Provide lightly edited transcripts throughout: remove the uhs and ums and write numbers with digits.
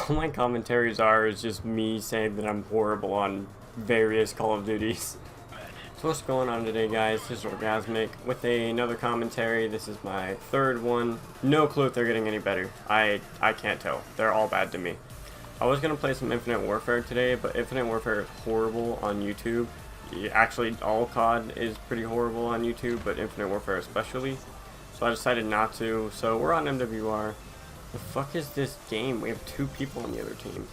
all my commentaries are is just me saying that I'm horrible on various Call of Duties. So what's going on today, guys? This is Gasmik with another commentary. This is my third one. No clue if they're getting any better. I can't tell. They're all bad to me. I was going to play some Infinite Warfare today, but Infinite Warfare is horrible on YouTube. Actually, all COD is pretty horrible on YouTube, but Infinite Warfare especially. So I decided not to. So we're on MWR. The fuck is this game? We have 2 people on the other team.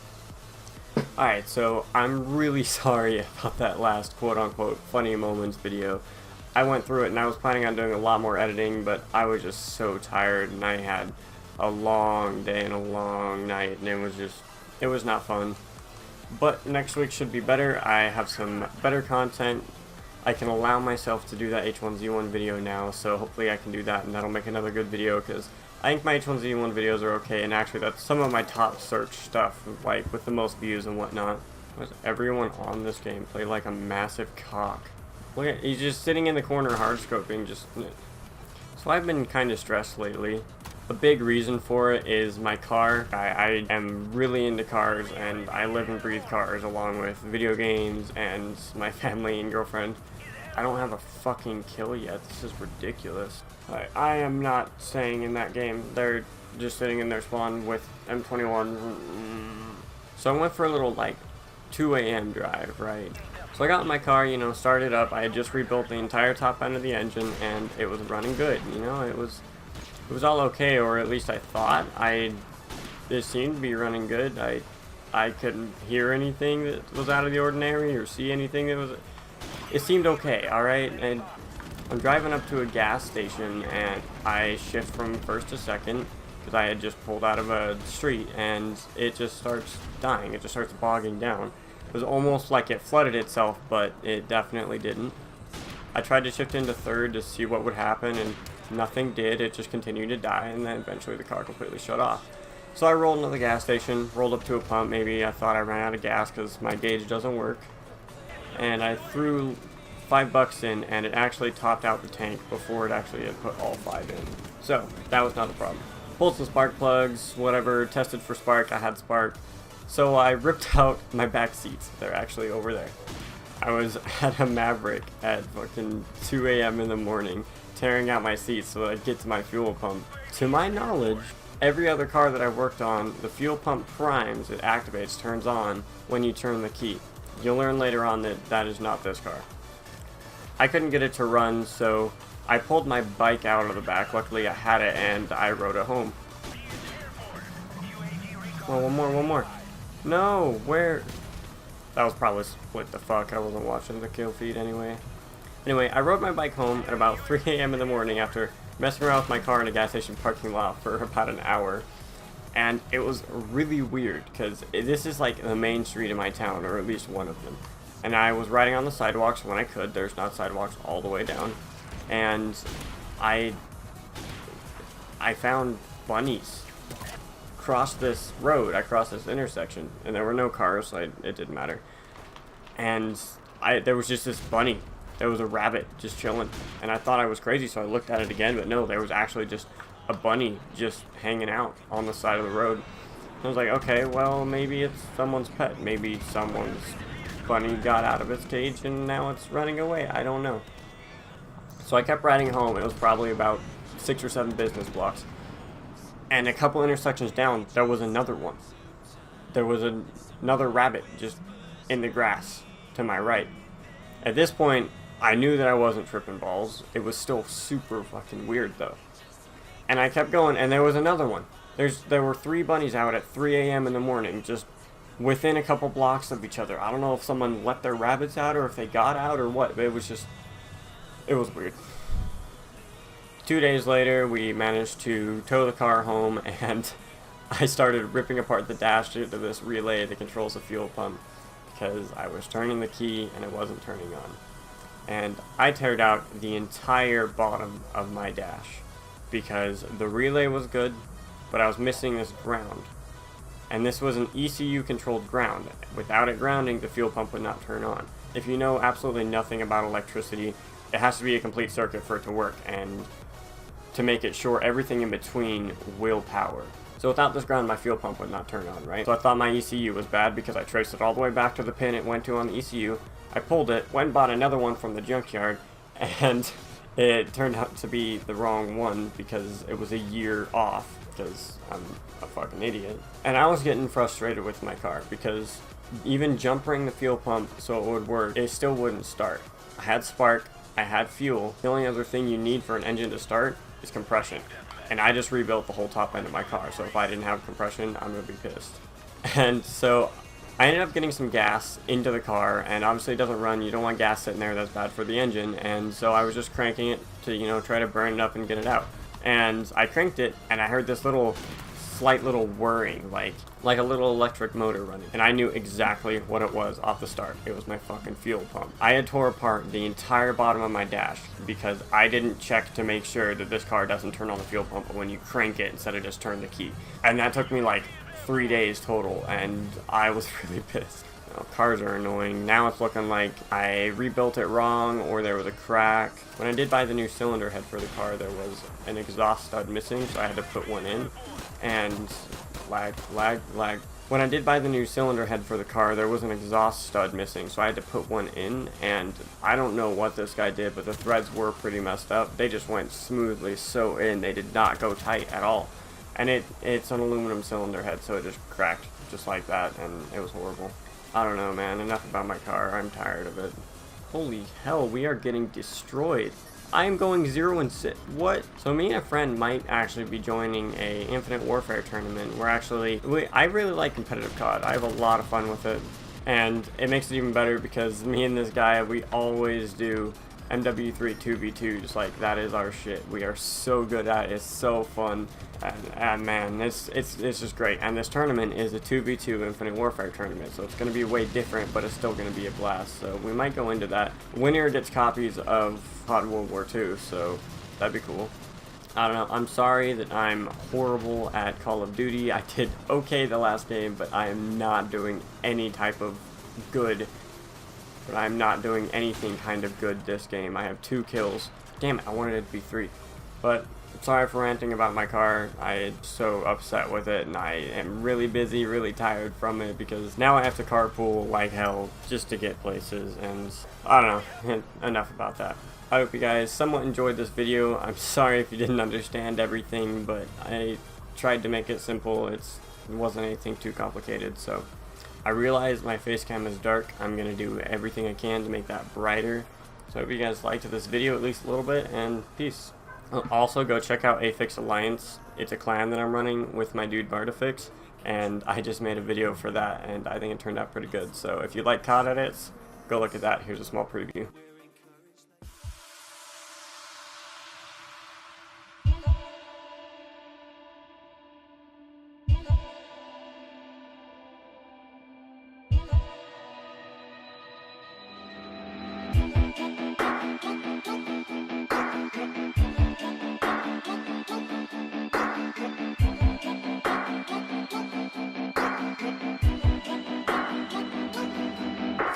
Alright, so I'm really sorry about that last quote-unquote funny moments video. I went through it and I was planning on doing a lot more editing, but I was just so tired and I had a long day and a long night and it was not fun. But next week should be better. I have some better content. I can allow myself to do that H1Z1 video now, so hopefully I can do that and that'll make another good video, because I think my H1Z1 videos are okay, and actually that's some of my top search stuff, like with the most views and whatnot. Why does everyone on this game play like a massive cock? Look at, he's just sitting in the corner hard scoping, just... So I've been kind of stressed lately. A big reason for it is my car. I am really into cars, and I live and breathe cars along with video games and my family and girlfriend. I don't have a fucking kill yet. This is ridiculous. I am not staying in that game. They're just sitting in their spawn with M21. So I went for a little, like, 2 a.m. drive, right? So I got in my car, you know, started up. I had just rebuilt the entire top end of the engine, and it was running good, you know? It was all okay, or at least I thought. It seemed to be running good. I couldn't hear anything that was out of the ordinary or see anything that was... It seemed okay, alright? And I'm driving up to a gas station and I shift from first to second because I had just pulled out of a street, and it just starts dying. It just starts bogging down. It was almost like it flooded itself, but it definitely didn't. I tried to shift into third to see what would happen, and nothing did. It just continued to die, and then eventually the car completely shut off. So I rolled into the gas station, rolled up to a pump. Maybe I thought I ran out of gas because my gauge doesn't work. And I threw $5 in, and it actually topped out the tank before it actually had put all 5 in. So that was not a problem. Pulled some spark plugs, whatever, tested for spark. I had spark. So I ripped out my back seats. They're actually over there. I was at a Maverick at fucking 2 a.m. in the morning, tearing out my seats so that I'd get to my fuel pump. To my knowledge, every other car that I've worked on, the fuel pump primes, it activates, turns on when you turn the key. You'll learn later on that that is not this car. I couldn't get it to run, so I pulled my bike out of the back. Luckily I had it, and I rode it home. Oh, one more. No, where? That was probably split the fuck. I wasn't watching the kill feed anyway. Anyway, I rode my bike home at about 3 a.m. in the morning after messing around with my car in a gas station parking lot for about an hour. And it was really weird because this is like the main street in my town, or at least one of them. And I was riding on the sidewalks when I could. There's not sidewalks all the way down. And I found bunnies. Crossed this road. I crossed this intersection, and there were no cars, so it didn't matter. And there was just this bunny. There was a rabbit just chilling, and I thought I was crazy, so I looked at it again, but no, there was actually just a bunny just hanging out on the side of the road. I was like, okay, well, maybe it's someone's pet. Maybe someone's bunny got out of its cage and now it's running away. I don't know. So I kept riding home. It was probably about 6 or 7 business blocks. And a couple intersections down, there was another one. There was another rabbit just in the grass to my right. At this point, I knew that I wasn't tripping balls. It was still super fucking weird, though. And I kept going, and there was another one. There were 3 bunnies out at 3 a.m. in the morning, just within a couple blocks of each other. I don't know if someone let their rabbits out or if they got out or what, but it was weird. 2 days later, we managed to tow the car home, and I started ripping apart the dash to this relay that controls the fuel pump because I was turning the key and it wasn't turning on. And I teared out the entire bottom of my dash because the relay was good, but I was missing this ground. And this was an ECU controlled ground. Without it grounding, the fuel pump would not turn on. If you know absolutely nothing about electricity, it has to be a complete circuit for it to work, and to make it sure everything in between will power. So without this ground, my fuel pump would not turn on, right? So I thought my ECU was bad because I traced it all the way back to the pin it went to on the ECU. I pulled it, went and bought another one from the junkyard, and it turned out to be the wrong one because it was a year off, because I'm a fucking idiot. And I was getting frustrated with my car because even jumpering the fuel pump so it would work, it still wouldn't start. I had spark, I had fuel. The only other thing you need for an engine to start is compression. And I just rebuilt the whole top end of my car, so if I didn't have compression, I'm gonna be pissed. And so I ended up getting some gas into the car, and obviously it doesn't run. You don't want gas sitting there, that's bad for the engine. And so I was just cranking it to, you know, try to burn it up and get it out. And I cranked it, and I heard this slight little whirring, like a little electric motor running. And I knew exactly what it was off the start. It was my fucking fuel pump. I had tore apart the entire bottom of my dash because I didn't check to make sure that this car doesn't turn on the fuel pump when you crank it instead of just turn the key. And that took me like 3 days total, and I was really pissed. You know, cars are annoying. Now it's looking like I rebuilt it wrong or there was a crack. When I did buy the new cylinder head for the car, there was an exhaust stud missing, so I had to put one in. And lag. When I did buy the new cylinder head for the car, there was an exhaust stud missing, so I had to put one in, and I don't know what this guy did, but the threads were pretty messed up. They just went smoothly so in, they did not go tight at all. And it's an aluminum cylinder head, so it just cracked just like that, and it was horrible. I don't know, man. Enough about my car. I'm tired of it. Holy hell, we are getting destroyed. I am going 0-6. What? So me and a friend might actually be joining a Infinite Warfare tournament. I really like competitive COD. I have a lot of fun with it. And it makes it even better because me and this guy, we always do MW3 2v2, just like that is our shit. We are so good at it. It's so fun, and man, it's just great. And this tournament is a 2v2 Infinite Warfare tournament, so it's going to be way different, but it's still going to be a blast. So we might go into that. Winner gets copies of COD World War II, so that'd be cool. I don't know. I'm sorry that I'm horrible at Call of Duty. I did okay the last game, but I am not doing any type of good. But I'm not doing anything kind of good this game. I have 2 kills. Damn it, I wanted it to be 3. But I'm sorry for ranting about my car. I'm so upset with it, and I am really busy, really tired from it, because now I have to carpool like hell just to get places, and I don't know. Enough about that. I hope you guys somewhat enjoyed this video. I'm sorry if you didn't understand everything, but I tried to make it simple. It wasn't anything too complicated, so I realize my face cam is dark. I'm going to do everything I can to make that brighter. So I hope you guys liked this video at least a little bit, and peace. Also, go check out Afix Alliance. It's a clan that I'm running with my dude Bartafix, and I just made a video for that, and I think it turned out pretty good. So if you like COD edits, go look at that. Here's a small preview.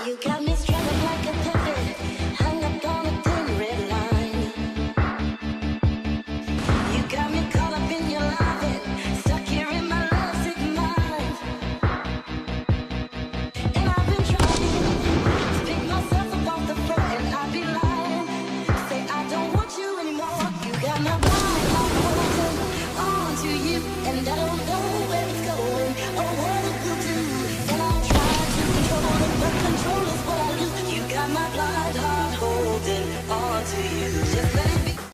You got me strung like a puppet, hung up on a thin red line. You got me caught up in your loving, stuck here in my lovesick mind. And I've been trying to pick myself up off the floor, and I'd be lying. Say I don't want you anymore. You got my body, I'm holding on to you, and I don't know where it's going or what it will do. And I try to control it, but control is what I do. You got my blood.